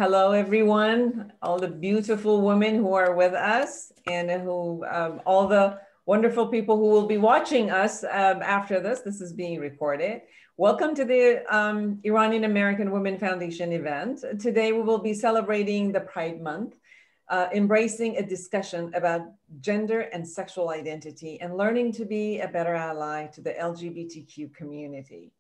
Hello, everyone, all the beautiful women who are with us and who, all the wonderful people who will be watching us after this. This is being recorded. Welcome to the Iranian American Women Foundation event. Today, we will be celebrating the Pride Month, embracing a discussion about gender and sexual identity and learning to be a better ally to the LGBTQ community.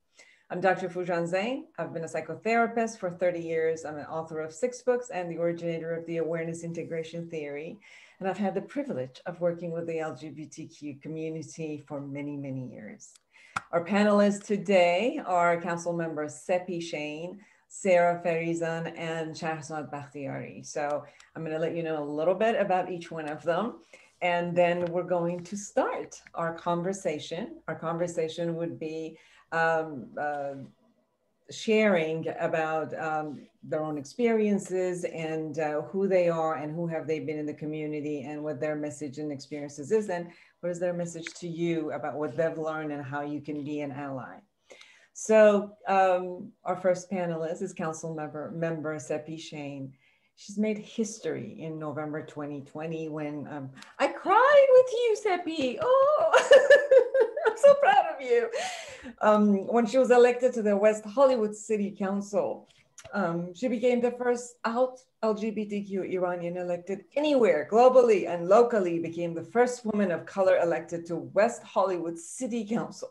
I'm Dr. Foojan Zein. I've been a psychotherapist for 30 years. I'm an author of 6 books and the originator of the Awareness Integration Theory. And I've had the privilege of working with the LGBTQ community for many, many years. Our panelists today are Council members Seppi Chahine, Sarah Farizan, and Shahrzad Bakhtiari. So I'm going to let you know a little bit about each one of them. And then we're going to start our conversation. Our conversation would be sharing about their own experiences and who they are and who have they been in the community and what their message and experiences is and what is their message to you about what they've learned and how you can be an ally. So our first panelist is Council member Seppi Chahine. She's made history in November 2020 when I cried with you, Seppi. Oh, I'm so proud of you. When she was elected to the West Hollywood City Council, she became the first out LGBTQ Iranian elected anywhere, globally and locally, became the first woman of color elected to West Hollywood City Council.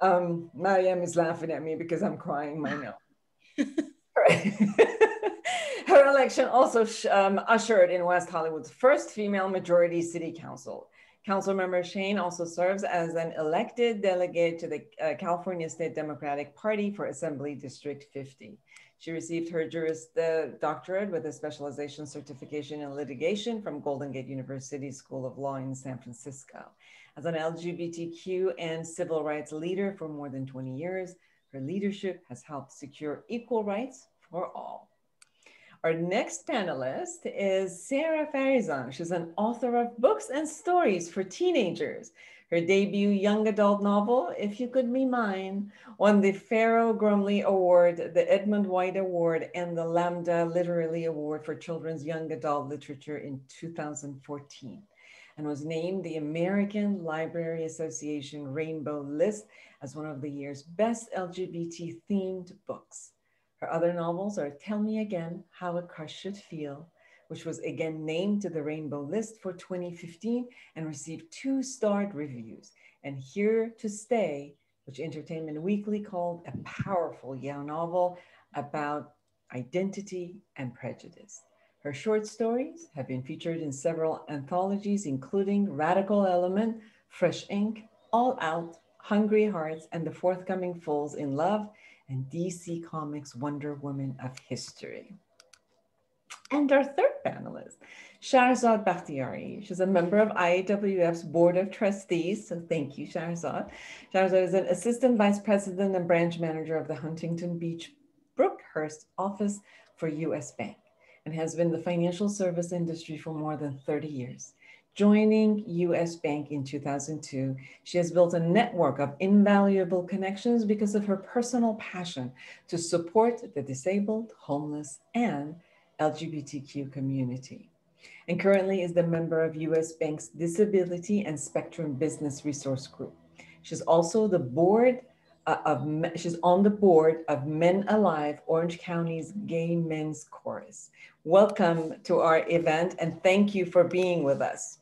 Mariam is laughing at me because I'm crying, I know. Her election also ushered in West Hollywood's first female majority city council. Councilmember Chahine also serves as an elected delegate to the California State Democratic Party for Assembly District 50. She received her Juris Doctorate with a specialization certification in litigation from Golden Gate University School of Law in San Francisco. As an LGBTQ and civil rights leader for more than 20 years, her leadership has helped secure equal rights for all. Our next panelist is Sarah Farizan. She's an author of books and stories for teenagers. Her debut young adult novel, If You Could Be Mine, won the Pharaoh Grumley Award, the Edmund White Award, and the Lambda Literary Award for Children's Young Adult Literature in 2014, and was named the American Library Association Rainbow List as one of the year's best LGBT-themed books. Her other novels are Tell Me Again, How a Crush Should Feel, which was again named to the Rainbow List for 2015 and received 2-starred reviews, and Here to Stay, which Entertainment Weekly called a powerful young novel about identity and prejudice. Her short stories have been featured in several anthologies, including Radical Element, Fresh Ink, All Out, Hungry Hearts, and the forthcoming Falls in Love, and DC Comics Wonder Woman of History. And our third panelist, Shahrzad Bakhtiari. She's a member of IAWF's Board of Trustees, so thank you, Shahrzad. Shahrzad is an Assistant Vice President and Branch Manager of the Huntington Beach Brookhurst Office for US Bank and has been in the financial service industry for more than 30 years. Joining US Bank in 2002, she has built a network of invaluable connections because of her personal passion to support the disabled, homeless, and LGBTQ community, and currently is the member of US Bank's Disability and Spectrum Business Resource Group. She's also the board she's on the board of Men Alive, Orange County's Gay Men's Chorus. Welcome to our event, and thank you for being with us.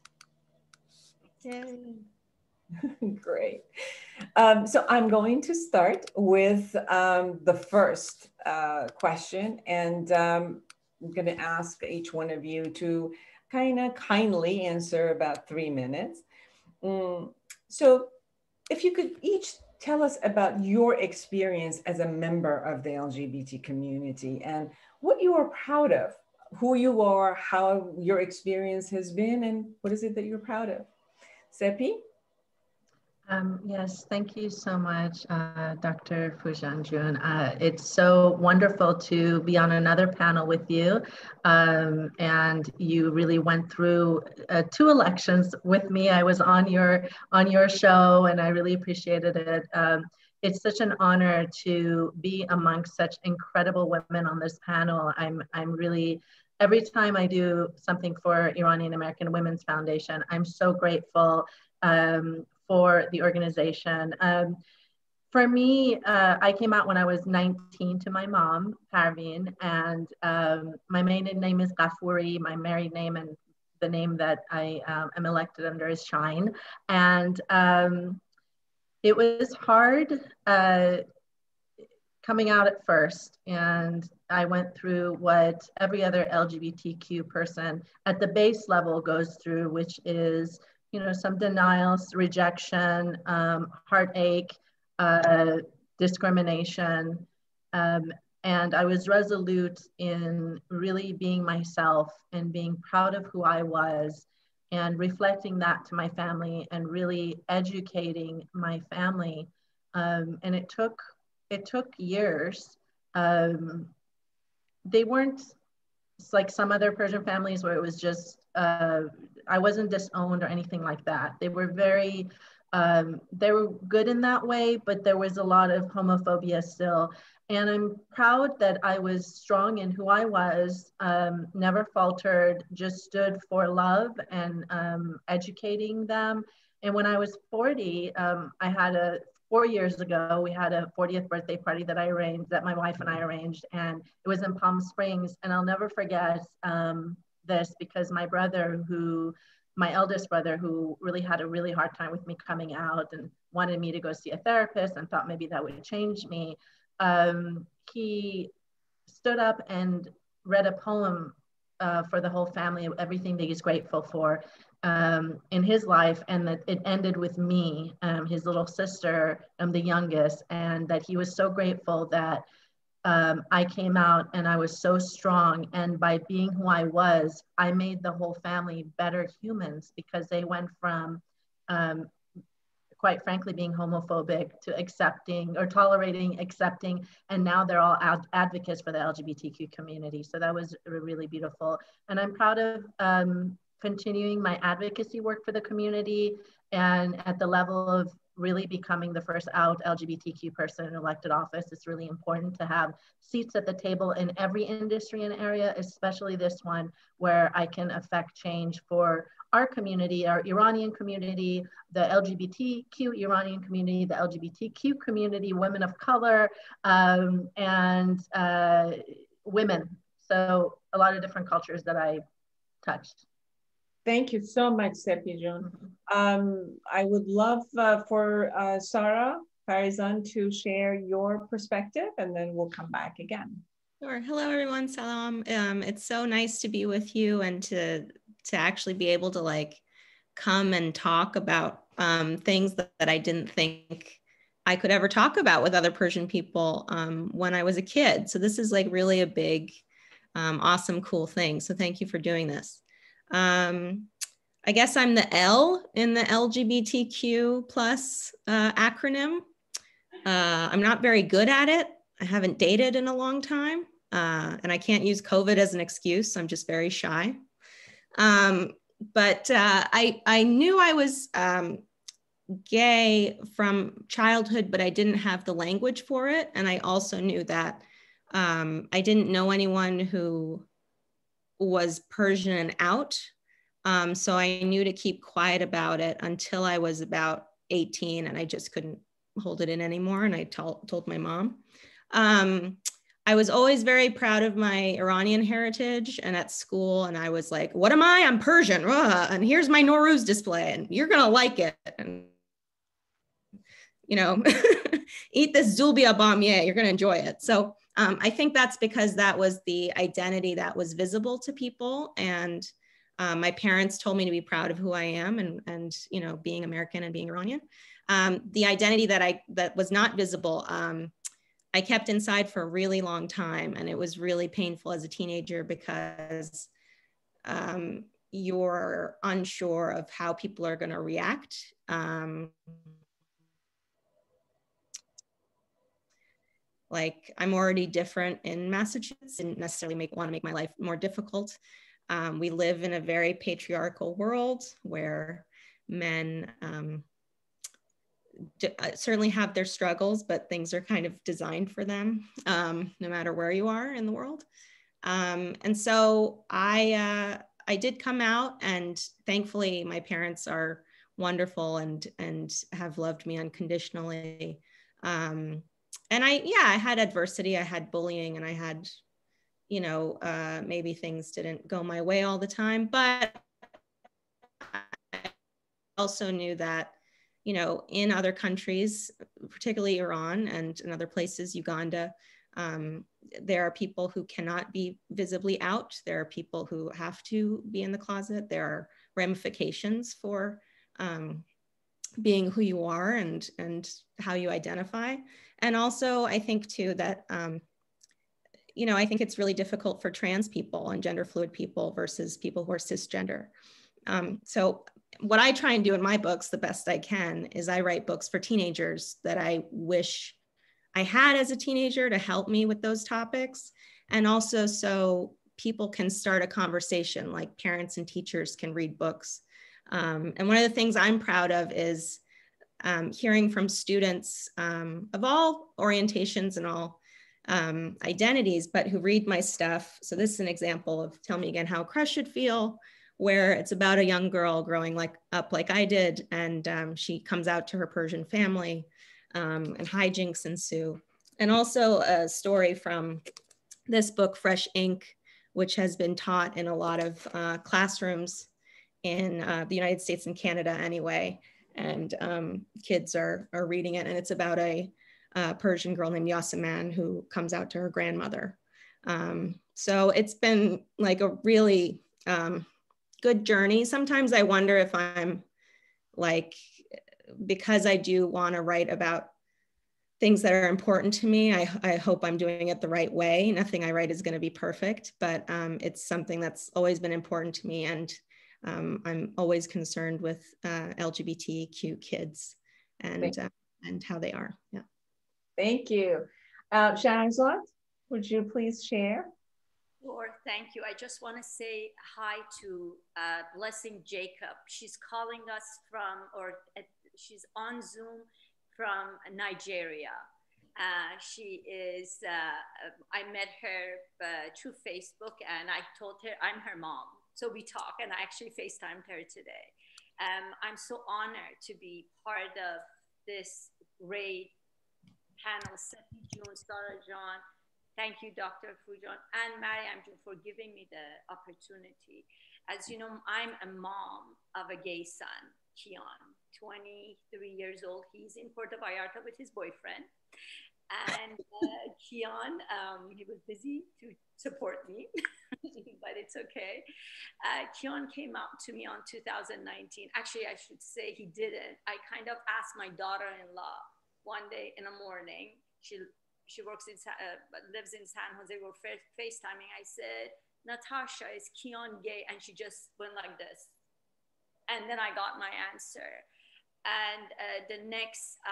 Yay. Great. So I'm going to start with the first question, and I'm going to ask each one of you to kindly answer about 3 minutes. So if you could each tell us about your experience as a member of the LGBT community and what you are proud of, who you are, how your experience has been, and what is it that you're proud of? Seppi? Yes, thank you so much, Dr. Foojan Jun. It's so wonderful to be on another panel with you. And you really went through 2 elections with me. I was on your show and I really appreciated it. it's such an honor to be amongst such incredible women on this panel. I'm really, every time I do something for Iranian American Women's Foundation, I'm so grateful for the organization. For me, I came out when I was 19 to my mom, Parveen, and my maiden name is Ghafouri. My married name and the name that I am elected under is Shine. And it was hard coming out at first. And I went through what every other LGBTQ person at the base level goes through, which is, you know, some denials, rejection, heartache, discrimination. And I was resolute in really being myself and being proud of who I was and reflecting that to my family and really educating my family. And it took years. They weren't like some other Persian families where it was just, I wasn't disowned or anything like that. They were very, they were good in that way, but there was a lot of homophobia still. And I'm proud that I was strong in who I was, never faltered, just stood for love and educating them. And when I was 40, I had 4 years ago, we had a 40th birthday party that I arranged, that my wife and I arranged, and it was in Palm Springs. And I'll never forget this because my brother, my eldest brother, who really had a really hard time with me coming out and wanted me to go see a therapist and thought maybe that would change me, he stood up and read a poem for the whole family of everything that he's grateful for in his life, and that it ended with me, his little sister, the youngest, and that he was so grateful that I came out and I was so strong. And by being who I was, I made the whole family better humans because they went from, quite frankly, being homophobic to accepting or tolerating, accepting, and now they're all advocates for the LGBTQ community. So that was really beautiful. And I'm proud of continuing my advocacy work for the community and at the level of really becoming the first out LGBTQ person in elected office. It's really important to have seats at the table in every industry and area, especially this one, where I can affect change for our community, our Iranian community, the LGBTQ Iranian community, the LGBTQ community, women of color, and women. So a lot of different cultures that I touched. Thank you so much, Sepi June. I would love for Sarah Farizan to share your perspective, and then we'll come back again. Sure. Hello, everyone. Salam. It's so nice to be with you and to actually be able to like come and talk about things that I didn't think I could ever talk about with other Persian people when I was a kid. So this is like really a big, awesome, cool thing. So thank you for doing this. I guess I'm the L in the LGBTQ plus acronym. I'm not very good at it. I haven't dated in a long time, and I can't use COVID as an excuse. I'm just very shy. But I knew I was gay from childhood, but I didn't have the language for it. And I also knew that I didn't know anyone who was Persian and out. So I knew to keep quiet about it until I was about 18 and I just couldn't hold it in anymore. And I told my mom. I was always very proud of my Iranian heritage and at school. And I was like, what am I? I'm Persian. And here's my Nowruz display and you're going to like it. And, you know, eat this Zulbia bamiye, you're going to enjoy it. So I think that's because that was the identity that was visible to people. And my parents told me to be proud of who I am and you know, being American and being Iranian. The identity that was not visible, I kept inside for a really long time. And it was really painful as a teenager because you're unsure of how people are going to react. Like I'm already different in Massachusetts, didn't necessarily want to make my life more difficult. We live in a very patriarchal world where men certainly have their struggles, but things are kind of designed for them, no matter where you are in the world. And so I did come out, and thankfully my parents are wonderful and have loved me unconditionally. And I had adversity, I had bullying, and I had, you know, maybe things didn't go my way all the time, but I also knew that, you know, in other countries, particularly Iran and in other places, Uganda, there are people who cannot be visibly out. There are people who have to be in the closet. There are ramifications for being who you are and how you identify. And also, I think too that, you know, I think it's really difficult for trans people and gender fluid people versus people who are cisgender. So what I try and do in my books the best I can is I write books for teenagers that I wish I had as a teenager to help me with those topics. And also so people can start a conversation, like parents and teachers can read books. And one of the things I'm proud of is hearing from students of all orientations and all identities, but who read my stuff. So this is an example of Tell Me Again How a Crush Should Feel, where it's about a young girl growing up like I did, and she comes out to her Persian family, and hijinks ensue. And also a story from this book, Fresh Ink, which has been taught in a lot of classrooms in the United States and Canada anyway. And kids are reading it, and it's about a Persian girl named Yaseman who comes out to her grandmother. So it's been like a really good journey. Sometimes I wonder if I'm like, because I do want to write about things that are important to me, I hope I'm doing it the right way. Nothing I write is going to be perfect, but it's something that's always been important to me. And I'm always concerned with LGBTQ kids and how they are. Yeah. Thank you. Shahrazad, would you please share? Sure, thank you. I just want to say hi to Blessing Jacob. She's calling us from, or she's on Zoom from Nigeria. She is, I met her through Facebook, and I told her I'm her mom. So we talk, and I actually FaceTimed her today. I'm so honored to be part of this great panel. Seppi June, Sarah John, thank you, Dr. Foojan, and Mariam for giving me the opportunity. As you know, I'm a mom of a gay son, Kian, 23 years old. He's in Puerto Vallarta with his boyfriend. And Kian, he was busy to support me, but it's okay. Kian came out to me on 2019. Actually, I should say he didn't. I kind of asked my daughter-in-law one day in the morning. She works in, lives in San Jose. We're FaceTiming. I said, Natasha, is Kian gay? And she just went like this. And then I got my answer. And the next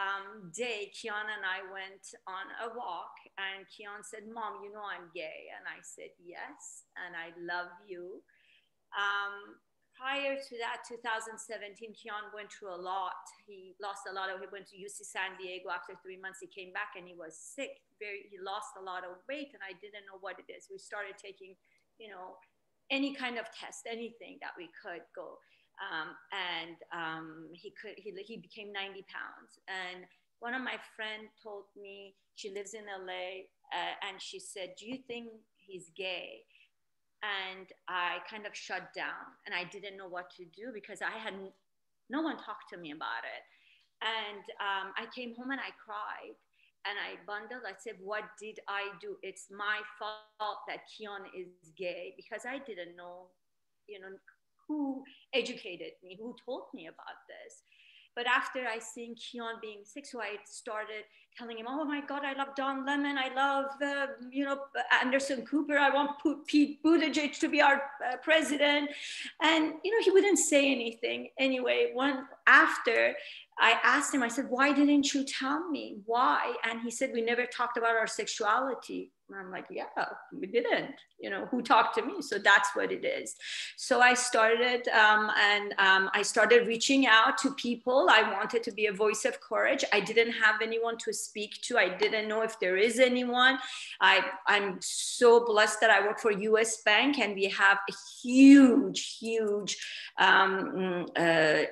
day, Kian and I went on a walk, and Kian said, Mom, you know I'm gay. And I said, yes, and I love you. Prior to that, 2017, Kian went through a lot. He lost a lot of, he went to UC San Diego. After 3 months, he came back and he was sick. He lost a lot of weight, and I didn't know what it is. We started taking, you know, any kind of test, anything that we could go. He became 90 pounds. And one of my friends told me, she lives in LA, and she said, do you think he's gay? And I kind of shut down, and I didn't know what to do because no one talked to me about it. And I came home and I cried and I bundled. I said, what did I do? It's my fault that Kian is gay, because I didn't know, you know, who educated me, who told me about this. But after I seen Kian being sick, so I started telling him, oh my God, I love Don Lemon. I love, you know, Anderson Cooper. I want Pete Buttigieg to be our president. And, you know, he wouldn't say anything. Anyway, after I asked him, I said, why didn't you tell me? Why? And he said, we never talked about our sexuality. And I'm like, yeah, we didn't. who talked to me. So that's what it is. So I started I started reaching out to people. I wanted to be a voice of courage. I didn't have anyone to speak to. I didn't know if there is anyone. I'm so blessed that I work for US Bank, and we have a huge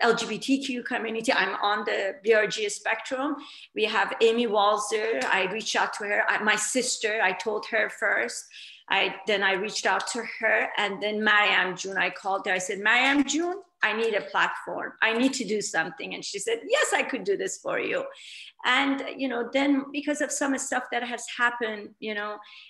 LGBTQ community. I'm on the BRG spectrum. We have Amy Walzer. I reached out to her. My sister, I told her first. Then I reached out to her, and then Mariam June, I called her. I said, Mariam June, I need a platform. I need to do something. And she said, yes, I could do this for you. And, then because of some stuff that has happened,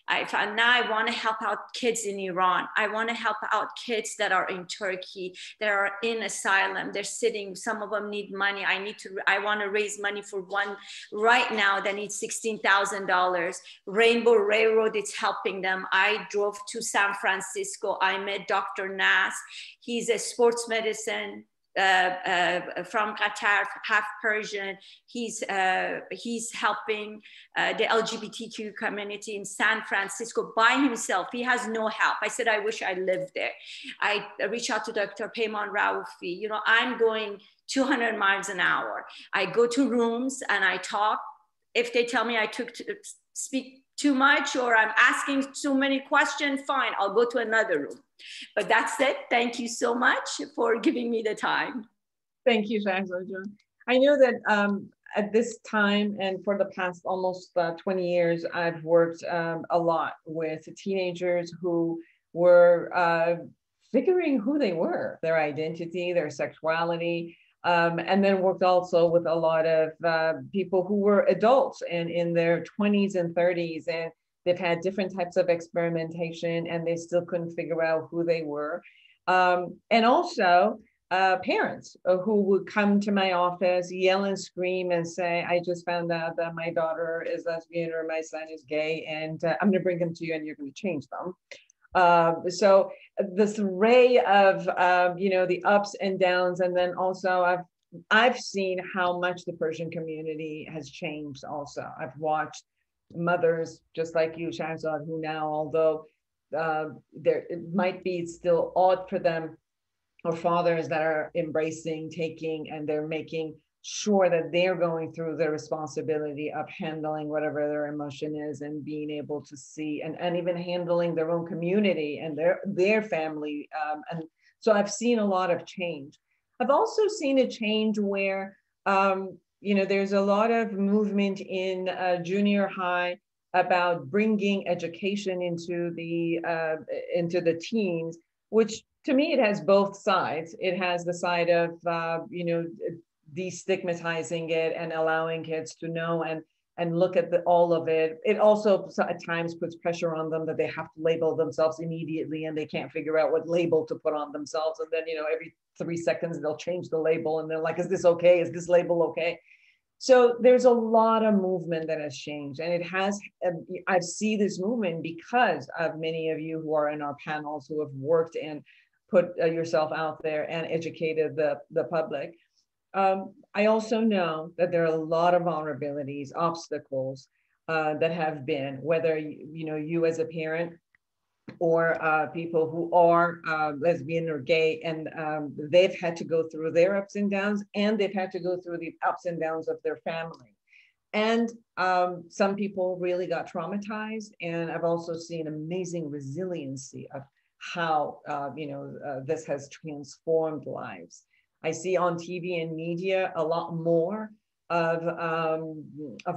I found now I want to help out kids in Iran. I want to help out kids that are in Turkey, that are in asylum. They're sitting, some of them need money. I want to raise money for one right now that needs $16,000. Rainbow Railroad is helping them. I drove to San Francisco. I met Dr. Nas. He's a sports medicine from Qatar, half Persian. He's helping the LGBTQ community in San Francisco by himself. He has no help. I said, I wish I lived there. I reached out to Dr. Peyman Raoufi. I'm going 200 miles an hour. I go to rooms and I talk. If they tell me I speak too much or I'm asking too many questions, fine, I'll go to another room. But that's it. Thank you so much for giving me the time. Thank you, Shahzad. I know that at this time and for the past almost 20 years, I've worked a lot with teenagers who were figuring who they were, their identity, their sexuality, and then worked also with a lot of people who were adults and in their 20s and 30s, and they've had different types of experimentation and they still couldn't figure out who they were. And also parents who would come to my office, yell and scream and say, I just found out that my daughter is lesbian or my son is gay, and I'm gonna bring them to you and you're gonna change them. So this array of, the ups and downs, and then also I've seen how much the Persian community has changed also. I've watched mothers just like you, Shahzad, who now, although it might be still odd for them, or fathers that are embracing, taking, and they're making sure that they're going through the responsibility of handling whatever their emotion is and being able to see and even handling their own community and their family. And so I've seen a lot of change. I've also seen a change where, there's a lot of movement in junior high about bringing education into the teens, which to me, it has both sides. It has the side of, destigmatizing it and allowing kids to know and look at all of it. It also at times puts pressure on them that they have to label themselves immediately and they can't figure out what label to put on themselves. And then, every 3 seconds they'll change the label and they're like, is this okay? Is this label okay? So there's a lot of movement that has changed, and I see this movement because of many of you who are in our panels who have worked and put yourself out there and educated the public. I also know that there are a lot of vulnerabilities, obstacles that have been, whether you as a parent or people who are lesbian or gay, and they've had to go through their ups and downs, and they've had to go through the ups and downs of their family. And some people really got traumatized, and I've also seen amazing resiliency of how this has transformed lives. I see on TV and media a lot more of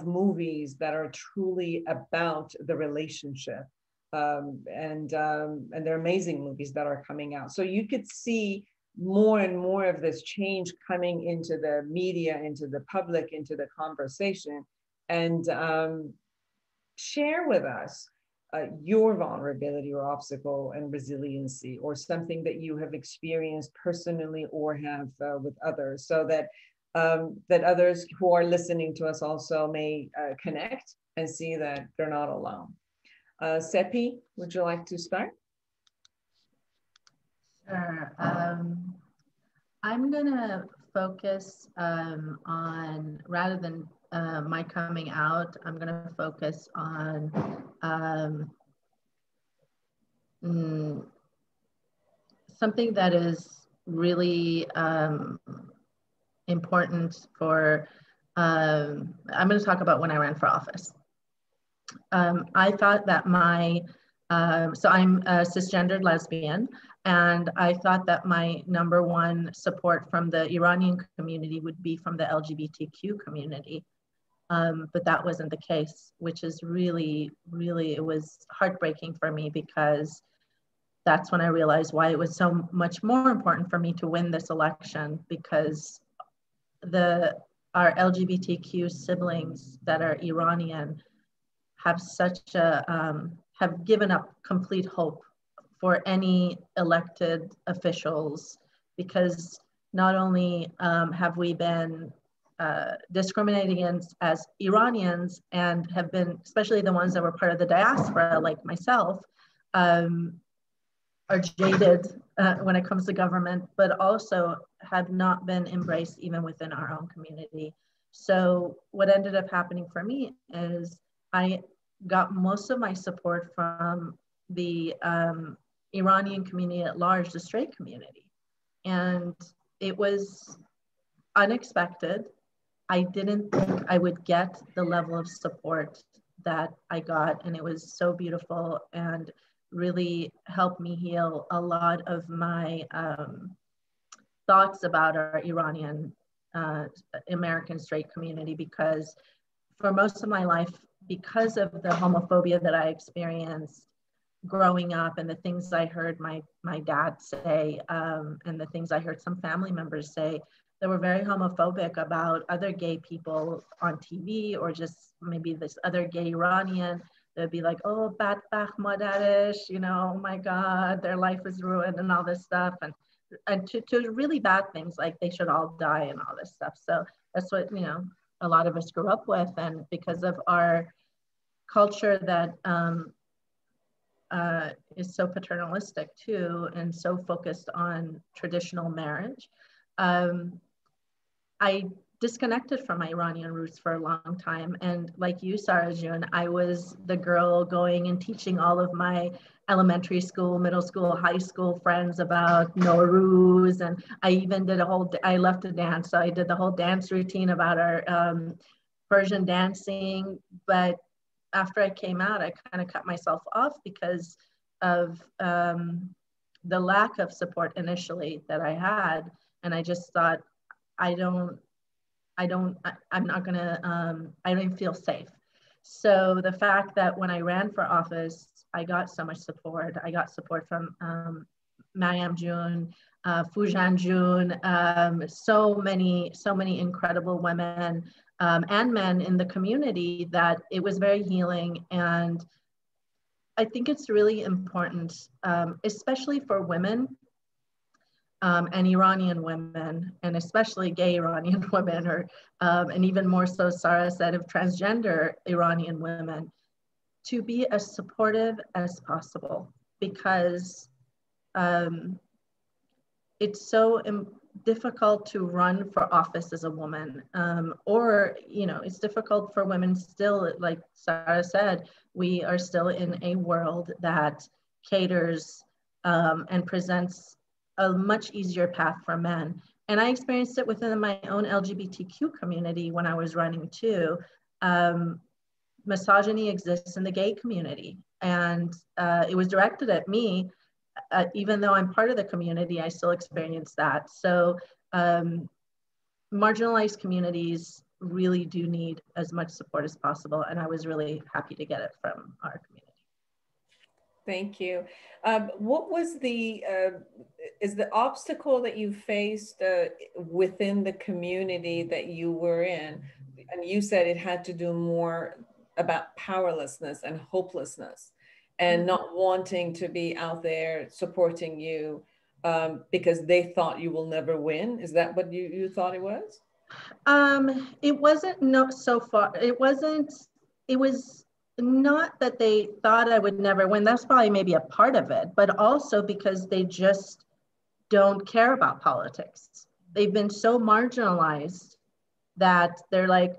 movies that are truly about the relationship, and they're amazing movies that are coming out. So you could see more and more of this change coming into the media, into the public, into the conversation, and share with us your vulnerability or obstacle and resiliency, or something that you have experienced personally or have with others, so that that others who are listening to us also may connect and see that they're not alone. Seppi, would you like to start? Sure. I'm gonna focus on, rather than my coming out, I'm gonna focus on something that is really important for, I'm going to talk about when I ran for office. I thought that so I'm a cisgendered lesbian, and I thought that my number one support from the Iranian community would be from the LGBTQ community. But that wasn't the case, which is really, it was heartbreaking for me, because that's when I realized why it was so much more important for me to win this election, because our LGBTQ siblings that are Iranian have have given up complete hope for any elected officials, because not only have we been discriminated against as Iranians, and have been, especially the ones that were part of the diaspora like myself, are jaded when it comes to government, but also have not been embraced even within our own community. So what ended up happening for me is I got most of my support from the Iranian community at large, the straight community. And it was unexpected. I didn't think I would get the level of support that I got, and it was so beautiful and really helped me heal a lot of my thoughts about our Iranian American straight community, because for most of my life, because of the homophobia that I experienced growing up, and the things I heard my dad say, and the things I heard some family members say, that were very homophobic about other gay people on TV, or just maybe this other gay Iranian. They'd be like, oh, badbakh madarish, you know, oh my God, their life is ruined and all this stuff. And to really bad things, like they should all die and all this stuff. So that's what, you know, a lot of us grew up with. And because of our culture that is so paternalistic too, and so focused on traditional marriage, I disconnected from my Iranian roots for a long time. And like you, Sarah June, I was the girl going and teaching all of my elementary school, middle school, high school friends about Nowruz. And I even did I left to dance. So I did the whole dance routine about our Persian dancing. But after I came out, I kind of cut myself off because of the lack of support initially that I had. And I just thought, I don't even feel safe. So the fact that when I ran for office, I got so much support. I got support from Mariam June, Fujan June, so many incredible women and men in the community, that it was very healing. And I think it's really important, especially for women, and Iranian women, and especially gay Iranian women, or and even more so, Sarah said, of transgender Iranian women, to be as supportive as possible, because it's so difficult to run for office as a woman, or, you know, it's difficult for women still. Like Sarah said, we are still in a world that caters and presents a much easier path for men. And I experienced it within my own LGBTQ community when I was running too. Misogyny exists in the gay community, and it was directed at me. Even though I'm part of the community, I still experience that. So marginalized communities really do need as much support as possible. And I was really happy to get it from our community. Thank you. What was is the obstacle that you faced within the community that you were in? And you said it had to do more about powerlessness and hopelessness, and not wanting to be out there supporting you because they thought you will never win. Is that what you thought it was? It wasn't so far. It was not that they thought I would never win. That's probably maybe a part of it, but also because they just don't care about politics. They've been so marginalized that they're like,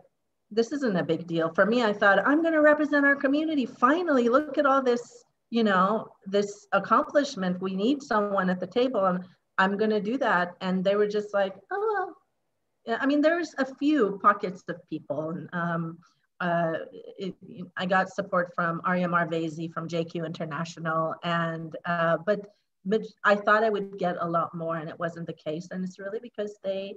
this isn't a big deal. For me, I thought, I'm going to represent our community. Finally, look at all this you know, this accomplishment. We need someone at the table, and I'm going to do that. And they were just like, oh, yeah. I mean, there's a few pockets of people. And I got support from Arya Marvezi from JQ International, and but I thought I would get a lot more, and it wasn't the case. And it's really because they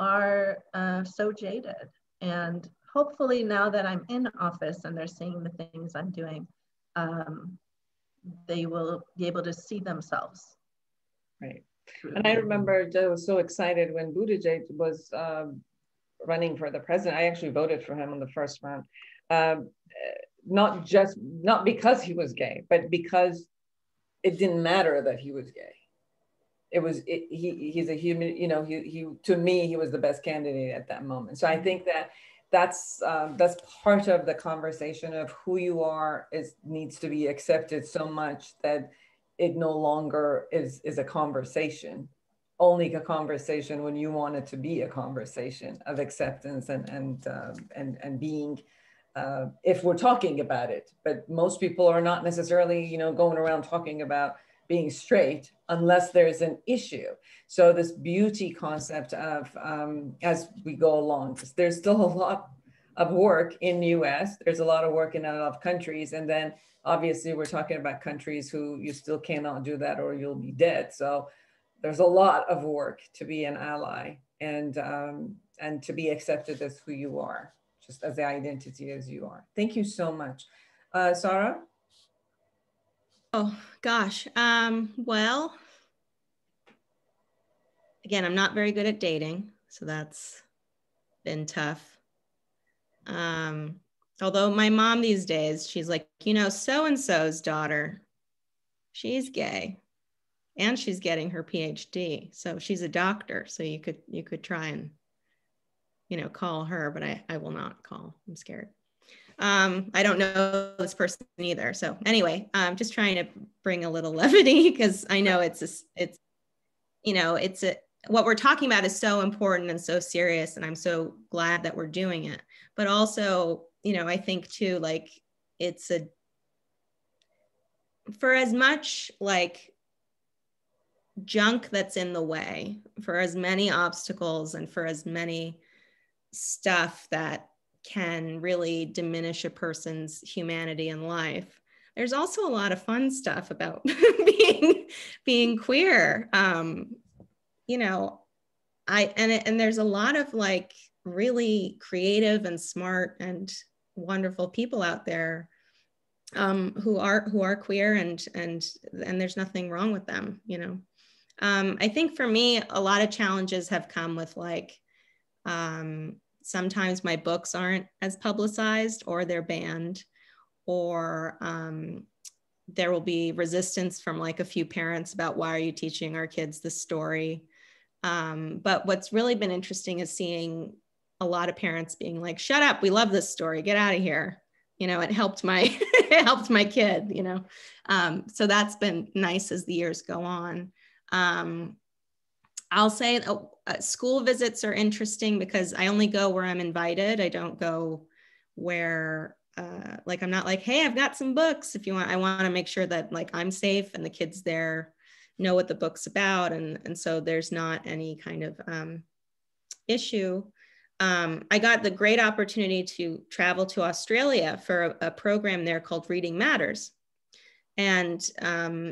are so jaded. And hopefully now that I'm in office and they're seeing the things I'm doing, they will be able to see themselves. Right. And I remember I was so excited when Buttigieg was running for the president. I actually voted for him in the first round. Not because he was gay, but because it didn't matter that he was gay. He's a human, you know, he to me, he was the best candidate at that moment. So I think that's part of the conversation of who you are needs to be accepted so much that it no longer is a conversation, only a conversation when you want it to be a conversation of acceptance and being, if we're talking about it. But most people are not necessarily, you know, going around talking about being straight unless there's an issue. So this beauty concept of, as we go along, there's still a lot of work in the US, there's a lot of work in a lot of countries. And then obviously we're talking about countries who you still cannot do that or you'll be dead. So there's a lot of work to be an ally and to be accepted as who you are, just as the identity as you are. Thank you so much. Sarah? Oh gosh, well, again, I'm not very good at dating, so that's been tough. Although my mom these days, she's like, you know, so-and-so's daughter, she's gay and she's getting her PhD. So she's a doctor. So you could try and, you know, call her, but I will not call. I'm scared. I don't know this person either. So anyway, I'm just trying to bring a little levity because I know what we're talking about is so important and so serious. And I'm so glad that we're doing it. But also, you know, I think too, like for as much like junk that's in the way, for as many obstacles and for as many stuff that can really diminish a person's humanity and life, there's also a lot of fun stuff about being queer. You know, and there's a lot of like really creative and smart and wonderful people out there who are queer and there's nothing wrong with them, you know. I think for me, a lot of challenges have come with like, sometimes my books aren't as publicized or they're banned, or there will be resistance from like a few parents about why are you teaching our kids this story? But what's really been interesting is seeing a lot of parents being like, shut up, we love this story, get out of here. You know, it helped my, it helped my kid, you know? So that's been nice as the years go on. I'll say school visits are interesting because I only go where I'm invited. I don't go where, like, I'm not like, hey, I've got some books if you want. I want to make sure that like I'm safe and the kids there know what the book's about. And so there's not any kind of issue. I got the great opportunity to travel to Australia for a program there called Reading Matters. And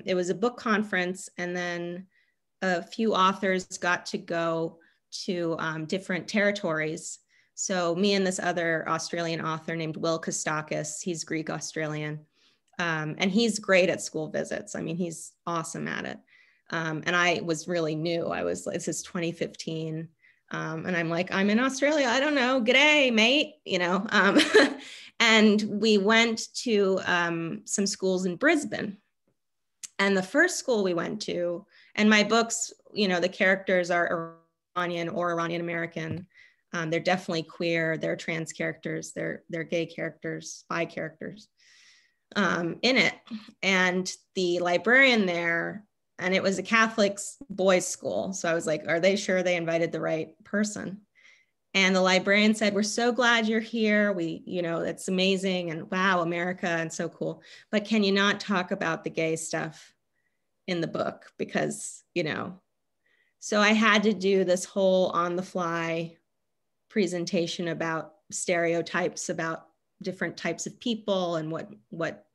it was a book conference, and then a few authors got to go to different territories. So me and this other Australian author named Will Kostakis, he's Greek Australian, and he's great at school visits. I mean, he's awesome at it. And I was really new. This is 2015. And I'm like, I'm in Australia. I don't know. G'day, mate. You know, and we went to some schools in Brisbane. And the first school we went to, and my books, you know, the characters are Iranian or Iranian American. They're definitely queer. They're trans characters. They're gay characters, bi characters in it. And the librarian there, and it was a Catholic boys' school. So I was like, are they sure they invited the right person? And the librarian said, we're so glad you're here. We, you know, it's amazing. And wow, America, and so cool. But can you not talk about the gay stuff in the book? Because, you know, so I had to do this whole on the fly presentation about stereotypes about different types of people and what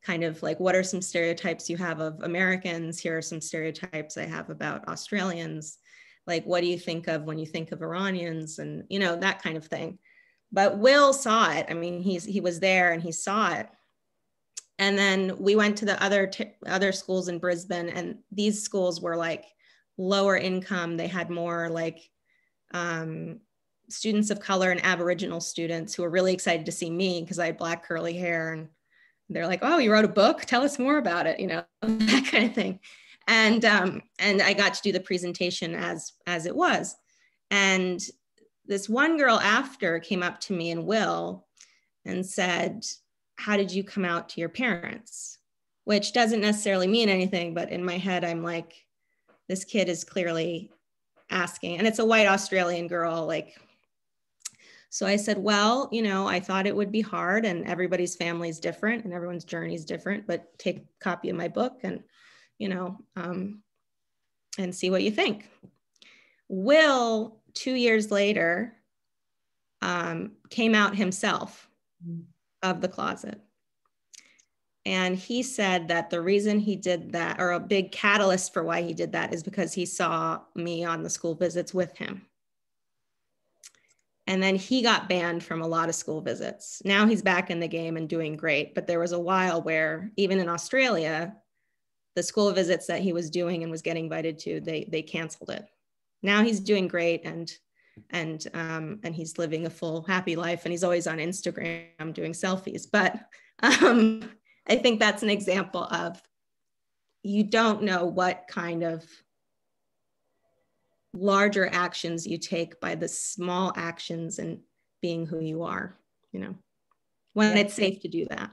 kind of like, what are some stereotypes you have of Americans? Here are some stereotypes I have about Australians. Like, what do you think of when you think of Iranians, and, you know, that kind of thing. But Will saw it. I mean, he was there and he saw it. And then we went to the other schools in Brisbane, and these schools were like lower income. They had more like students of color and Aboriginal students who were really excited to see me because I had black curly hair, and they're like, oh, you wrote a book? Tell us more about it, you know, that kind of thing. And I got to do the presentation as it was. And this one girl after came up to me and Will and said, how did you come out to your parents? Which doesn't necessarily mean anything, but in my head, I'm like, this kid is clearly asking, and it's a white Australian girl, like, so I said, well, you know, I thought it would be hard, and everybody's family is different and everyone's journey is different, but take a copy of my book and, you know, and see what you think. Will, 2 years later, came out himself of the closet. And he said that the reason he did that, or a big catalyst for why he did that, is because he saw me on the school visits with him. And then he got banned from a lot of school visits. Now he's back in the game and doing great. But there was a while where even in Australia, the school visits that he was doing and was getting invited to, they canceled it. Now he's doing great, and he's living a full, happy life. And he's always on Instagram doing selfies. But I think that's an example of, you don't know what kind of larger actions you take by the small actions and being who you are, you know, when it's safe to do that.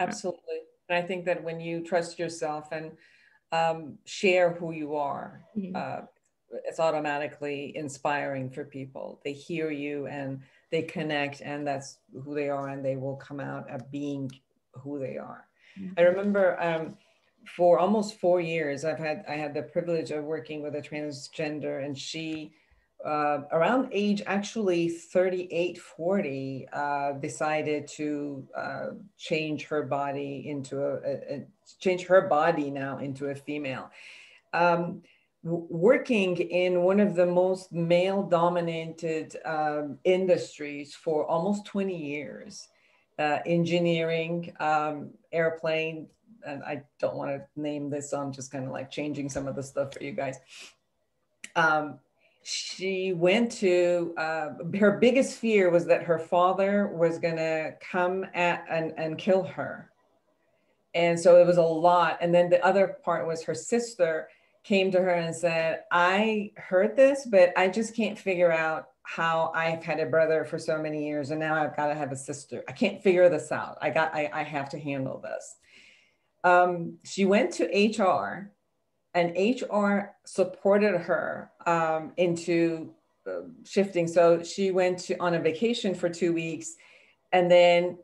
Absolutely. And I think that when you trust yourself and share who you are, it's automatically inspiring for people. They hear you and they connect, and that's who they are, and they will come out at being who they are. I remember for almost 4 years, I had the privilege of working with a transgender, and she, around age actually 38, 40, decided to change her body into change her body now into a female. Working in one of the most male-dominated industries for almost 20 years, engineering, airplane, and I don't want to name this, so I'm just kind of like changing some of the stuff for you guys. She went to, her biggest fear was that her father was gonna come and kill her. And so it was a lot. And then the other part was her sister came to her and said, I heard this, but I just can't figure out how I've had a brother for so many years, and now I've got to have a sister. I can't figure this out. I have to handle this. She went to HR, and HR supported her into shifting. So she went on a vacation for 2 weeks, and then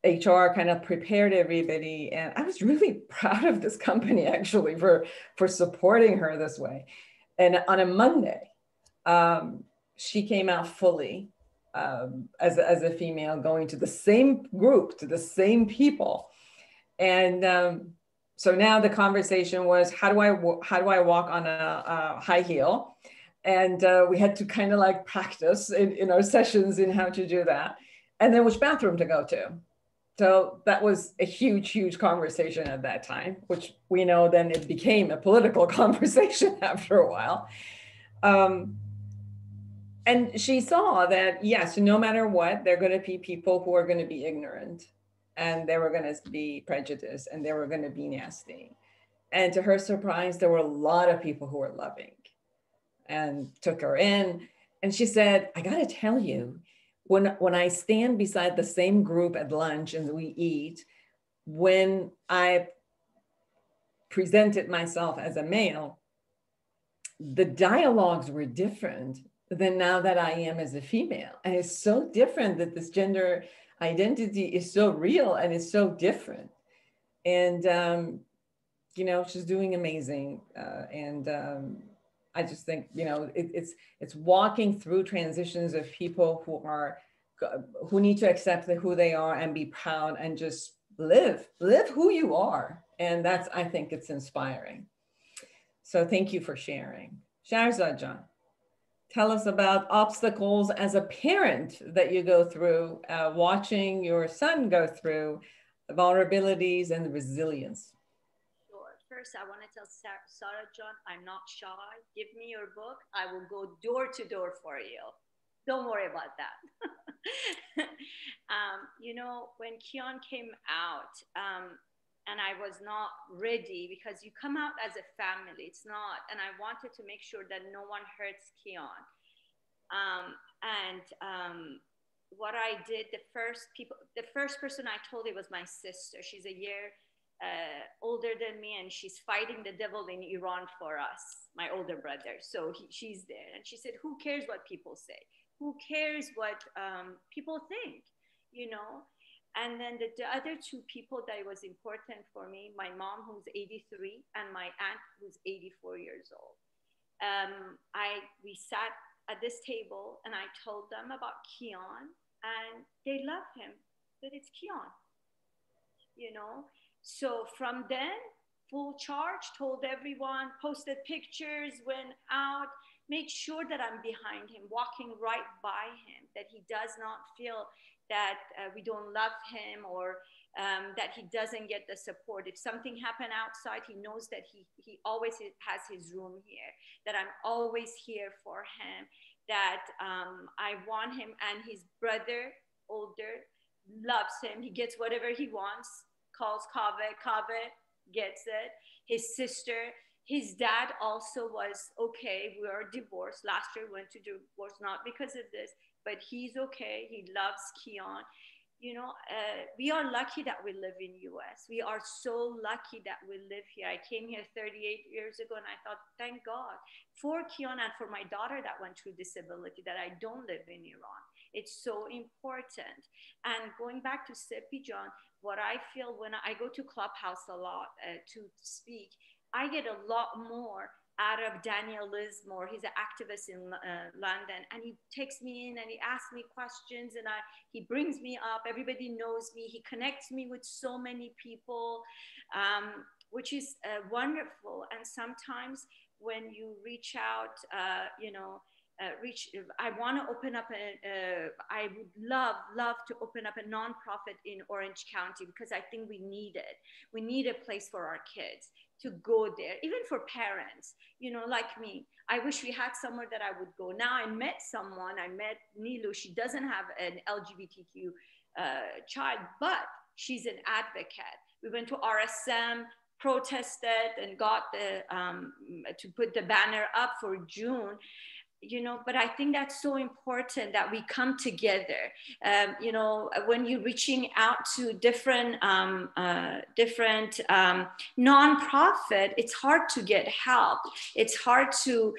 HR kind of prepared everybody. And I was really proud of this company actually for supporting her this way. And on a Monday, she came out fully as a female, going to the same group, to the same people. And so now the conversation was, how do I walk on a high heel? And we had to kind of like practice in our sessions in how to do that. And then which bathroom to go to. So that was a huge, huge conversation at that time, which we know then it became a political conversation after a while. And she saw that, yes, no matter what, there are going to be people who are going to be ignorant, and they were going to be prejudiced, and they were going to be nasty. And to her surprise, there were a lot of people who were loving and took her in. And she said, I got to tell you, when I stand beside the same group at lunch and we eat, when I presented myself as a male, the dialogues were different. than now that I am as a female. And it's so different that this gender identity is so real and it's so different. And, you know, she's doing amazing. I just think, you know, it's walking through transitions of people who need to accept who they are and be proud and just live who you are. And that's, I think it's inspiring. So thank you for sharing. Shahrzad Jan, tell us about obstacles as a parent that you go through, watching your son go through the vulnerabilities and the resilience. Sure. First, I want to tell Sarah John, I'm not shy. Give me your book. I will go door to door for you. Don't worry about that. You know, when Kian came out, and I was not ready, because you come out as a family, it's not, and I wanted to make sure that no one hurts Kian. What I did, the first person I told it was my sister. She's a year older than me, and she's fighting the devil in Iran for us, my older brother. So she's there, and she said, who cares what people say? Who cares what people think, you know? And then the other two people that was important for me, my mom, who's 83, and my aunt, who's 84 years old. We sat at this table and I told them about Kian, and they love him, but it's Kian, you know? So from then, full charge, told everyone, posted pictures, went out, made sure that I'm behind him, walking right by him, that he does not feel that we don't love him, or that he doesn't get the support. If something happened outside, he knows that he always has his room here, that I'm always here for him, that I want him. And his brother, older, loves him. He gets whatever he wants, calls Kaveh, Kaveh gets it. His sister, his dad also was okay. We are divorced. Last year went to divorce, not because of this, but he's okay. He loves Kian. You know, we are lucky that we live in US. We are so lucky that we live here. I came here 38 years ago, and I thought, thank God for Kian and for my daughter that went through disability, that I don't live in Iran. It's so important. And going back to Seppi John, what I feel when I go to Clubhouse a lot to speak, I get a lot more out of Daniel Lismore. He's an activist in London, and he takes me in and he asks me questions, and he brings me up. Everybody knows me. He connects me with so many people, which is wonderful. And sometimes when you reach out, you know, I want to open up I would love to open up a nonprofit in Orange County, because I think we need it. We need a place for our kids to go there, even for parents, you know, like me. I wish we had somewhere that I would go. Now I met someone, I met Nilu. She doesn't have an LGBTQ child, but she's an advocate. We went to RSM, protested, and got to put the banner up for June. You know, but I think that's so important that we come together. You know, when you're reaching out to different nonprofit, it's hard to get help. It's hard to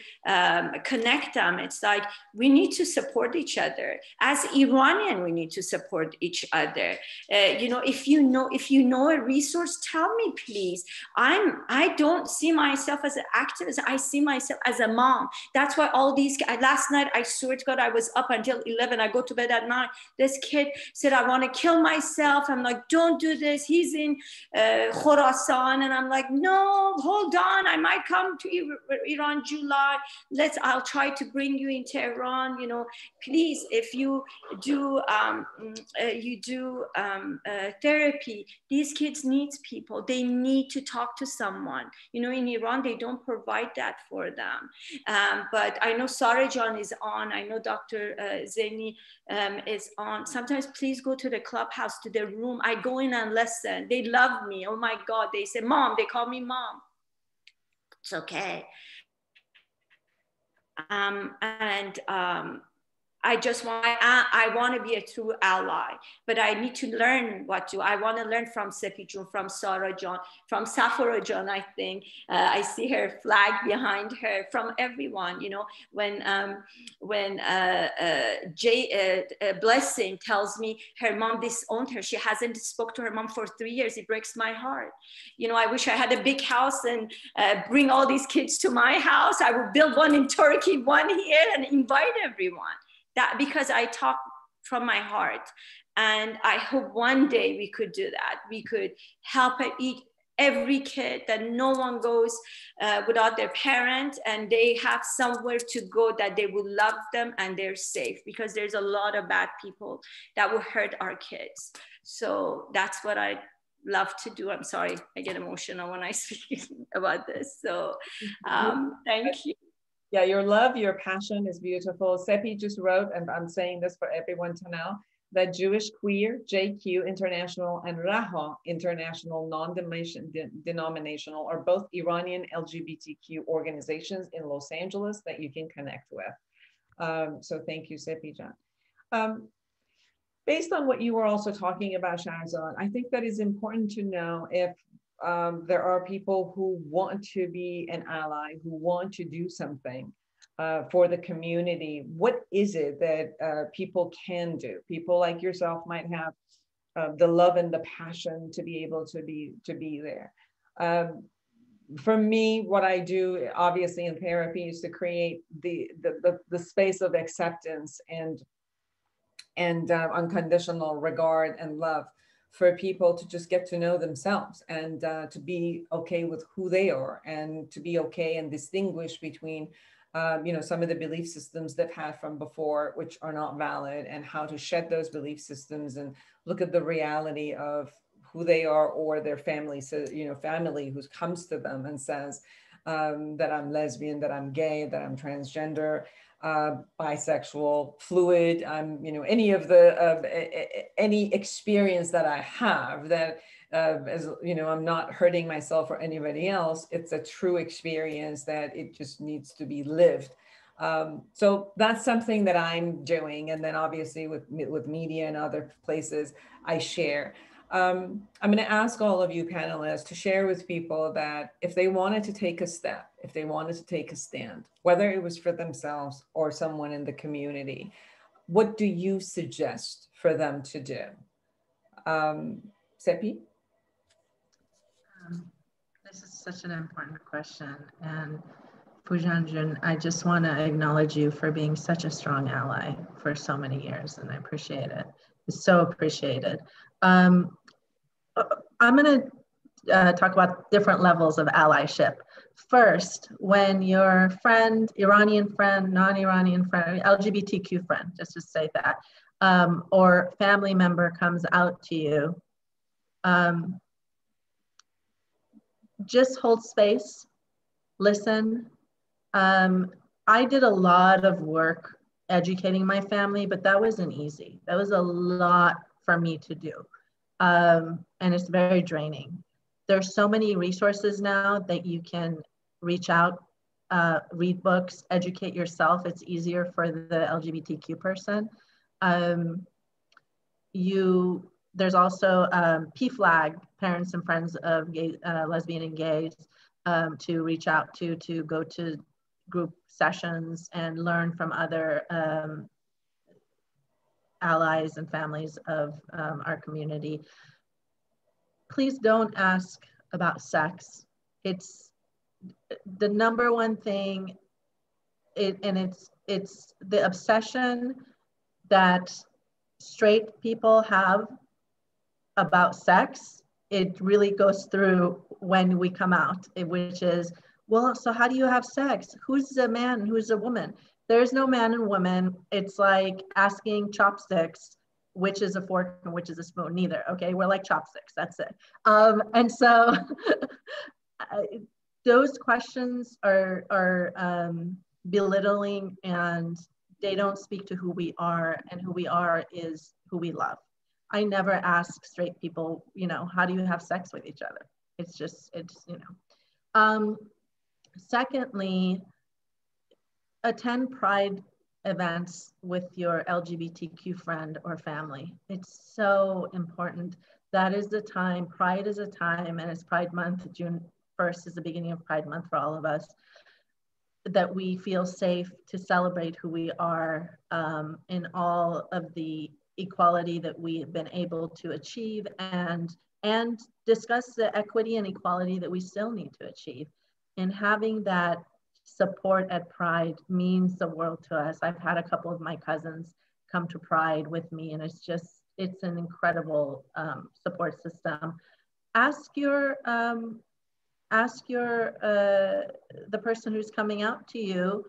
connect them. It's like we need to support each other. As Iranian, we need to support each other. You know, if you know a resource, tell me, please. I don't see myself as an activist. I see myself as a mom. That's why all these. Last night, I swear to God, I was up until 11. I go to bed at 9. This kid said, I want to kill myself. I'm like, don't do this. He's in Khorasan. And I'm like, no, hold on. I might come to Iran July. I'll try to bring you in Tehran. You know, please, if you do therapy, these kids need people. They need to talk to someone. You know, in Iran, they don't provide that for them. But I know Sarah John is on. I know Dr. Zaini is on. Sometimes please go to the Clubhouse, to the room. I go in and listen. They love me. Oh my God. They say, Mom. They call me Mom. It's okay. I just want, I want to be a true ally, but I need to learn what to. I want to learn from Sepi Jun, from Sarah John, from Safura John. I think I see her flag behind her. From everyone, you know, when Blessing tells me her mom disowned her, she hasn't spoke to her mom for 3 years. It breaks my heart. You know, I wish I had a big house and bring all these kids to my house. I would build one in Turkey, one here, and invite everyone. That because I talk from my heart, and I hope one day we could do that. We could help every kid, that no one goes without their parent, and they have somewhere to go, that they will love them and they're safe, because there's a lot of bad people that will hurt our kids. So that's what I love to do. I'm sorry, I get emotional when I speak about this. So thank you. Yeah, your love, your passion is beautiful. Sepi just wrote, and I'm saying this for everyone to know, that Jewish Queer, JQ International, and Raha International Non-Denominational are both Iranian LGBTQ organizations in Los Angeles that you can connect with. So thank you, Sepi Jan. Based on what you were also talking about, Shahrzad, I think that is important to know if there are people who want to be an ally, who want to do something for the community. What is it that people can do? People like yourself might have the love and the passion to be able to be there. For me, what I do, obviously in therapy, is to create the space of acceptance and unconditional regard and love for people to just get to know themselves, and to be okay with who they are, and to be okay and distinguish between you know, some of the belief systems they've had from before, which are not valid, and how to shed those belief systems and look at the reality of who they are, or their family. So, you know, family who comes to them and says that I'm lesbian, that I'm gay, that I'm transgender, bisexual, fluid, you know, any of the any experience that I have, that as you know, I'm not hurting myself or anybody else. It's a true experience that it just needs to be lived. So that's something that I'm doing, and then obviously with media and other places I share. I'm going to ask all of you panelists to share with people that if they wanted to take a step, if they wanted to take a stand, whether it was for themselves or someone in the community, what do you suggest for them to do? Sepi? This is such an important question. And Poojanjan, I just want to acknowledge you for being such a strong ally for so many years, and I appreciate it. It's so appreciated. I'm going to talk about different levels of allyship. First, when your friend, Iranian friend, non-Iranian friend, LGBTQ friend, just to say that, or family member comes out to you, just hold space, listen. I did a lot of work educating my family, but that wasn't easy. That was a lot for me to do. And it's very draining. There's so many resources now that you can reach out, read books, educate yourself. It's easier for the LGBTQ person. There's also PFLAG, Parents and Friends of Gay, Lesbian and Gays, to reach out to go to group sessions and learn from other allies and families of our community. Please don't ask about sex. It's the number one thing, and it's the obsession that straight people have about sex. It really goes through when we come out, which is, well, so how do you have sex? Who's a man? Who's a woman? There's no man and woman. It's like asking chopsticks, which is a fork and which is a spoon. Neither. Okay, we're like chopsticks. That's it. And so those questions are belittling, and they don't speak to who we are, and who we are is who we love. I never ask straight people, you know, how do you have sex with each other? It's you know. Secondly, attend Pride events with your LGBTQ friend or family. It's so important. That is the time, Pride is a time, and it's Pride Month. June 1st is the beginning of Pride Month for all of us, that we feel safe to celebrate who we are in all of the equality that we have been able to achieve, and discuss the equity and equality that we still need to achieve. And having that support at Pride means the world to us. I've had a couple of my cousins come to Pride with me, and it's an incredible support system. Ask your the person who's coming out to you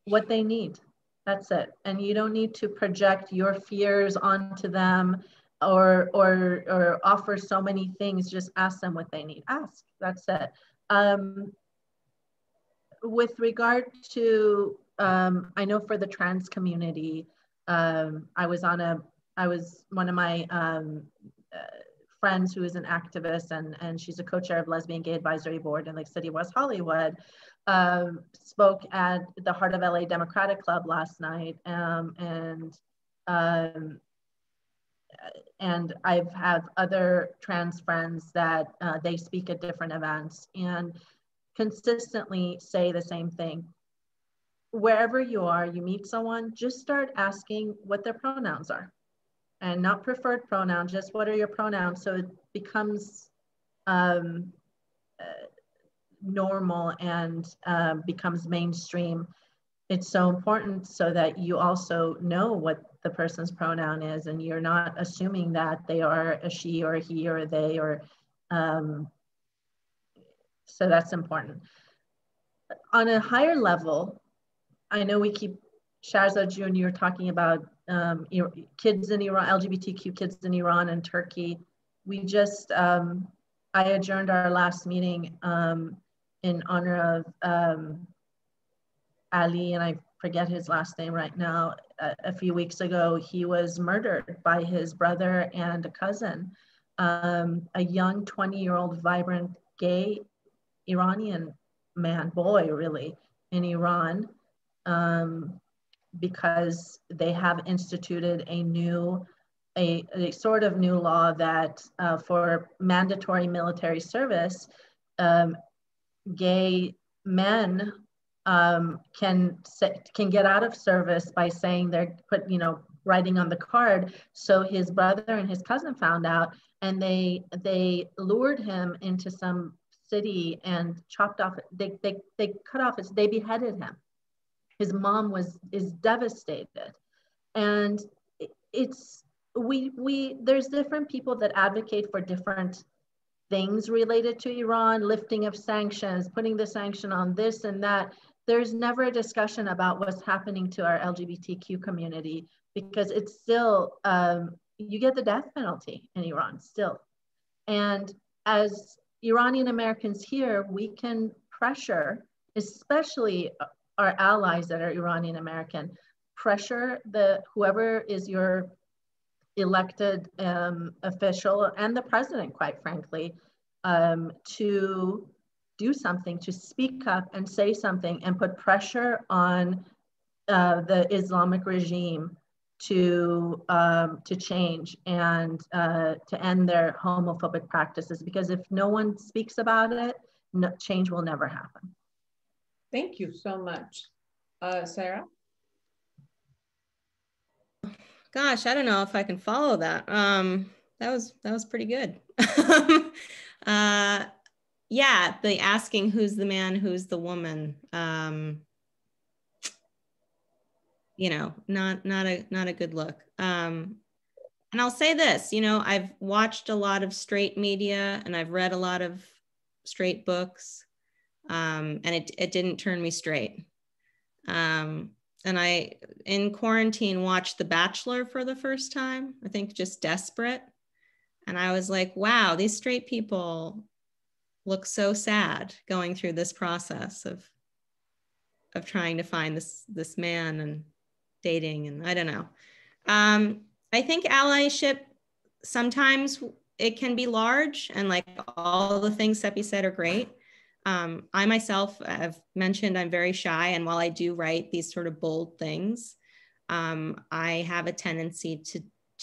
what they need. That's it. And you don't need to project your fears onto them or offer so many things. Just ask them what they need. Ask. That's it. With regard to, I know for the trans community, I was one of my friends who is an activist, and she's a co-chair of Lesbian Gay Advisory Board in the city of West Hollywood, spoke at the Heart of LA Democratic Club last night, and I've had other trans friends that they speak at different events and consistently say the same thing. Wherever you are, you meet someone, just start asking what their pronouns are. And not preferred pronouns, just what are your pronouns, so it becomes normal and becomes mainstream. It's so important so that you also know what the person's pronoun is, and you're not assuming that they are a she or a he or a they, or so that's important. On a higher level, I know we keep, Shahrzad June, you're talking about kids in Iran, LGBTQ kids in Iran and Turkey. We just, I adjourned our last meeting in honor of Ali, and I forget his last name right now. A few weeks ago, he was murdered by his brother and a cousin, a young 20-year-old vibrant gay Iranian boy really, in Iran, because they have instituted a sort of new law that for mandatory military service, gay men can get out of service by saying they're writing on the card. So his brother and his cousin found out, and they lured him into some city and chopped off, they cut off they beheaded him. His mom is devastated. And it's, there's different people that advocate for different things related to Iran, lifting of sanctions, putting the sanction on this and that. There's never a discussion about what's happening to our LGBTQ community, because it's still, you get the death penalty in Iran still. And as Iranian Americans here, we can pressure, especially our allies that are Iranian American, pressure whoever is your elected official and the president, quite frankly, to do something, to speak up and say something and put pressure on the Islamic regime to change and to end their homophobic practices. Because if no one speaks about it, change will never happen. Thank you so much. Sarah? Gosh, I don't know if I can follow that. That was pretty good. Yeah, the asking who's the man, who's the woman. Not a good look. And I'll say this, I've watched a lot of straight media and I've read a lot of straight books, and it didn't turn me straight. And I, in quarantine, watched The Bachelor for the first time, I think just desperate. And I was like, wow, these straight people look so sad going through this process of trying to find this man and dating, and I don't know. I think allyship, sometimes it can be large, and like all the things Seppi said are great. I myself have mentioned I'm very shy, and while I do write these sort of bold things, I have a tendency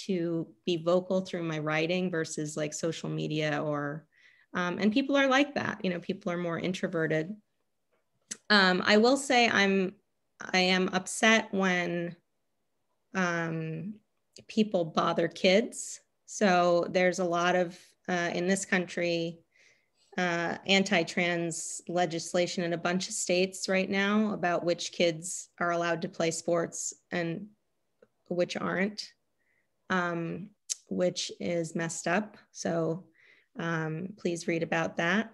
to be vocal through my writing versus like social media or, and people are like that, you know, people are more introverted. I will say I am upset when people bother kids. So there's a lot of, in this country, anti-trans legislation in a bunch of states right now about which kids are allowed to play sports and which aren't, which is messed up. So please read about that.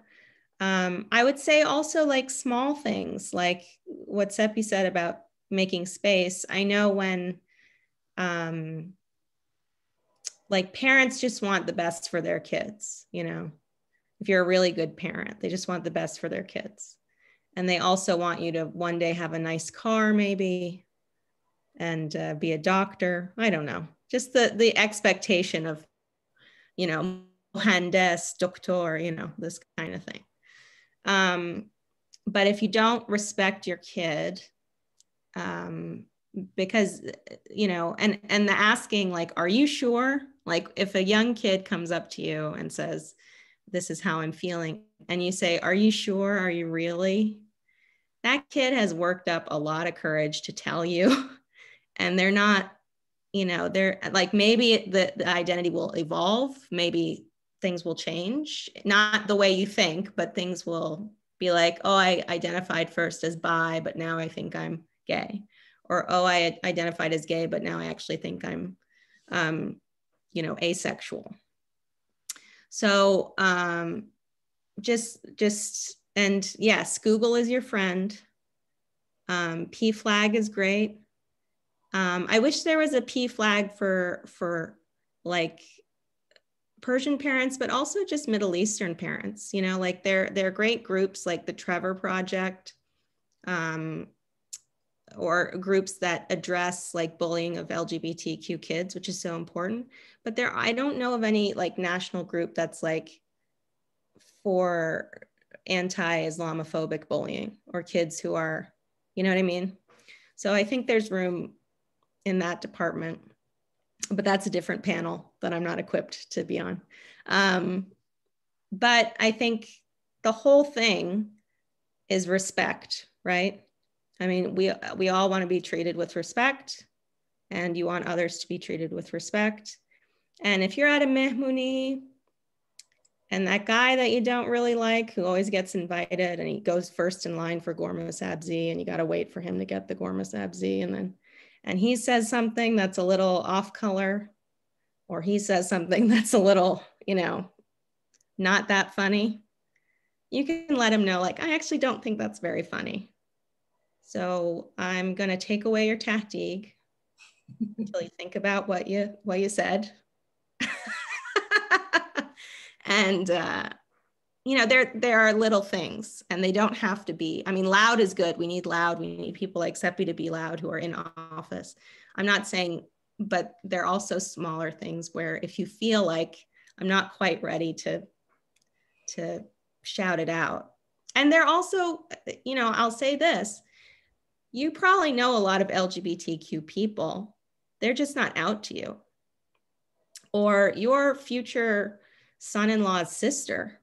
I would say also like small things, like what Seppi said about making space. I know when like parents just want the best for their kids, you know, if you're a really good parent, they just want the best for their kids. And they also want you to one day have a nice car maybe and be a doctor. I don't know, just the expectation of, you know, muhandes, doctor, you know, this kind of thing. But if you don't respect your kid, because, you know, and the asking like, are you sure? Like if a young kid comes up to you and says, this is how I'm feeling, and you say, are you sure? Are you really? That kid has worked up a lot of courage to tell you, and they're not, you know, they're like, maybe the identity will evolve. Maybe things will change, not the way you think, but things will be like, oh, I identified first as bi, but now I think I'm gay. Or, oh, I identified as gay, but now I actually think I'm, you know, asexual. So just, and yes, Google is your friend. PFLAG is great. I wish there was a PFLAG for like Persian parents, but also just Middle Eastern parents, you know, like there are great groups like the Trevor Project, or groups that address like bullying of LGBTQ kids, which is so important. But I don't know of any like national group that's like for anti-Islamophobic bullying or kids who are, you know what I mean? So I think there's room in that department, but that's a different panel that I'm not equipped to be on. But I think the whole thing is respect, right? I mean, we all want to be treated with respect, and you want others to be treated with respect. And if you're at a mehmuni and that guy that you don't really like, who always gets invited and he goes first in line for Ghormeh Sabzi, and you got to wait for him to get the Ghormeh Sabzi, and he says something that's a little off color, or he says something that's a little, you know, not that funny, you can let him know, like, I actually don't think that's very funny. So I'm going to take away your tahdig until you think about what you said. And, you know, there are little things, and they don't have to be, I mean, loud is good. We need loud. We need people like Seppi to be loud who are in office. I'm not saying, but there are also smaller things where if you feel like I'm not quite ready to shout it out. And they're also, you know, I'll say this, you probably know a lot of LGBTQ people. They're just not out to you. Or your future son-in-law's sister,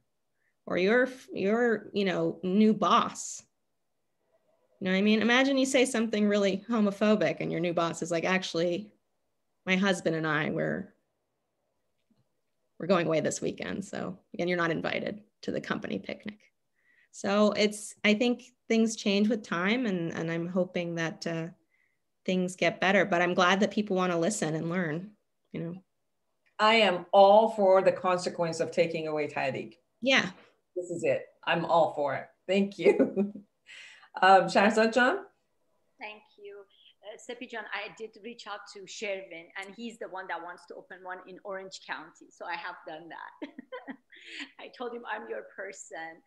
or your, you know, new boss. You know what I mean? Imagine you say something really homophobic and your new boss is like, actually, my husband and I, we're going away this weekend. So, and you're not invited to the company picnic. So I think things change with time, and I'm hoping that things get better, but I'm glad that people want to listen and learn, you know. I am all for the consequence of taking away tahdig. Yeah. This is it. I'm all for it. Thank you. Shahrzad John? Thank you. Seppi John, I did reach out to Shervin, and he's the one that wants to open one in Orange County. So I have done that. I told him I'm your person.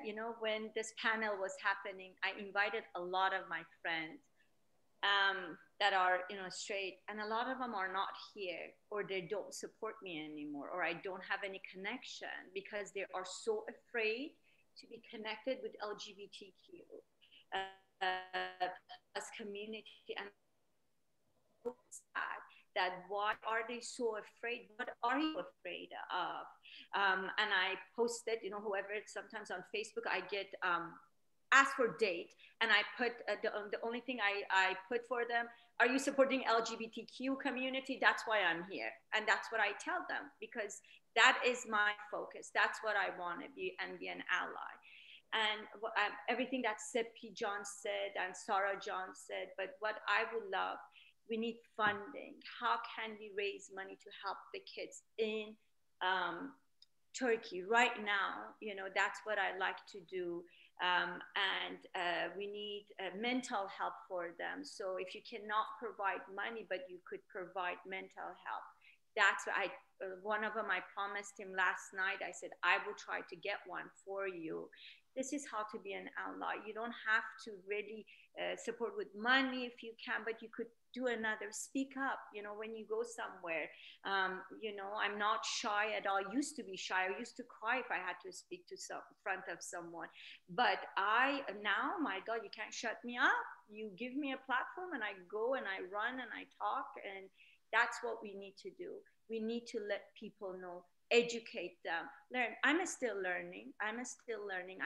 You know, when this panel was happening, I invited a lot of my friends that are, you know, straight, and a lot of them are not here, or they don't support me anymore, or I don't have any connection because they are so afraid to be connected with LGBTQ plus community. And sad that why are they so afraid? What are you afraid of? And I posted, you know, whoever, sometimes on Facebook, I get asked for date, and I put the only thing I put for them, are you supporting LGBTQ community? That's why I'm here. And that's what I tell them, because that is my focus. That's what I want to be, and be an ally. And everything that Seppi John said and Sarah John said, but what I would love, we need funding. How can we raise money to help the kids in Turkey right now? You know, that's what I like to do. And we need mental help for them. So if you cannot provide money, but you could provide mental help, that's what one of them, I promised him last night. I said, I will try to get one for you. This is how to be an ally. You don't have to really support with money if you can, but you could do another, speak up, you know, when you go somewhere. You know, I'm not shy at all. I used to be shy. I used to cry if I had to speak to front of someone. But now, my God, you can't shut me up. You give me a platform and I go and I run and I talk, and that's what we need to do. We need to let people know, educate them, learn. I'm still learning. I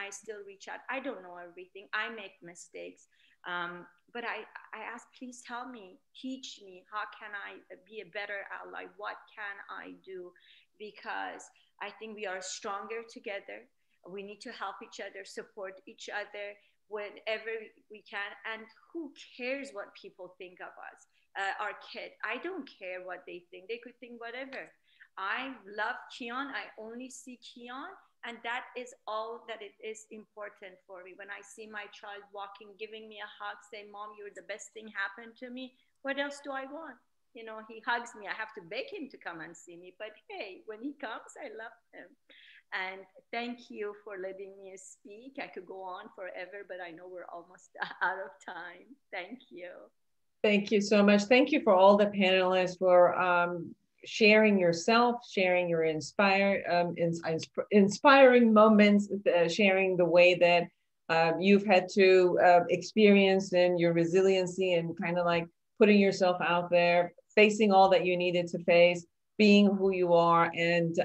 still reach out. I don't know everything. I make mistakes. But I ask, please tell me, teach me, how can I be a better ally? What can I do? Because I think we are stronger together. We need to help each other, support each other whenever we can. And who cares what people think of us? Our kid, I don't care what they think. They could think whatever. I love Kian. I only see Kian, and that is all that it is important for me. When I see my child walking, giving me a hug, saying, Mom, you're the best thing happened to me, what else do I want? You know, he hugs me. I have to beg him to come and see me. But hey, when he comes, I love him. And thank you for letting me speak. I could go on forever, but I know we're almost out of time. Thank you. Thank you so much. Thank you for all the panelists for sharing yourself, sharing your inspiring moments, sharing the way that you've had to experience and your resiliency, and kind of like putting yourself out there, facing all that you needed to face, being who you are, and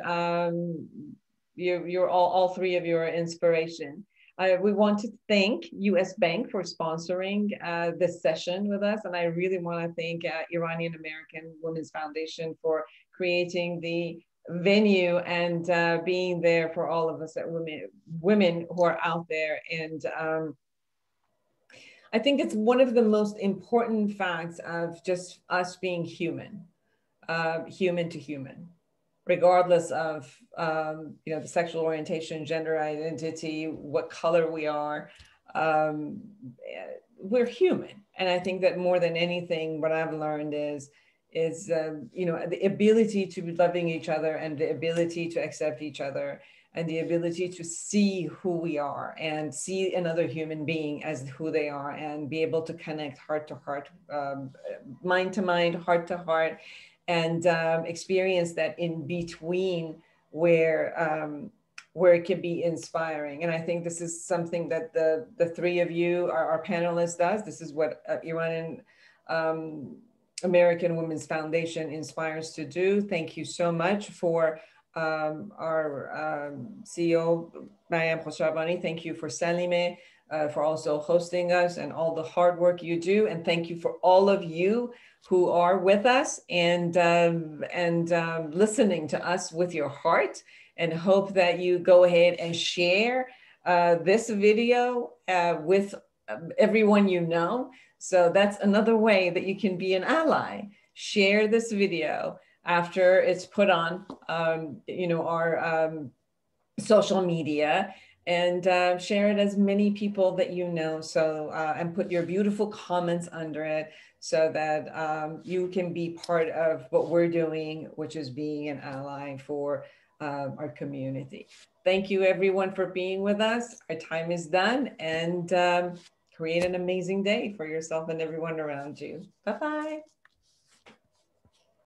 you're all three of you are inspiration. We want to thank US Bank for sponsoring this session with us. And I really want to thank Iranian American Women's Foundation for creating the venue and being there for all of us, women who are out there. And I think it's one of the most important facts of just us being human, human to human, regardless of you know, the sexual orientation, gender identity, what color we are. We're human. And I think that more than anything, what I've learned is you know, the ability to be loving each other, and the ability to accept each other, and the ability to see who we are and see another human being as who they are, and be able to connect heart to heart, mind to mind, heart to heart, and experience that in between where it can be inspiring. And I think this is something that the three of you, our panelists, does. This is what Iranian American Women's Foundation inspires to do. Thank you so much for our CEO, Mariam Khosravani. Thank you for Salime for also hosting us, and all the hard work you do. And thank you for all of you who are with us and listening to us with your heart, and hope that you go ahead and share this video with everyone you know. So that's another way that you can be an ally. Share this video after it's put on you know, our social media, and share it as many people that you know. So and put your beautiful comments under it, so that you can be part of what we're doing, which is being an ally for our community. Thank you everyone for being with us. Our time is done, and create an amazing day for yourself and everyone around you. Bye-bye.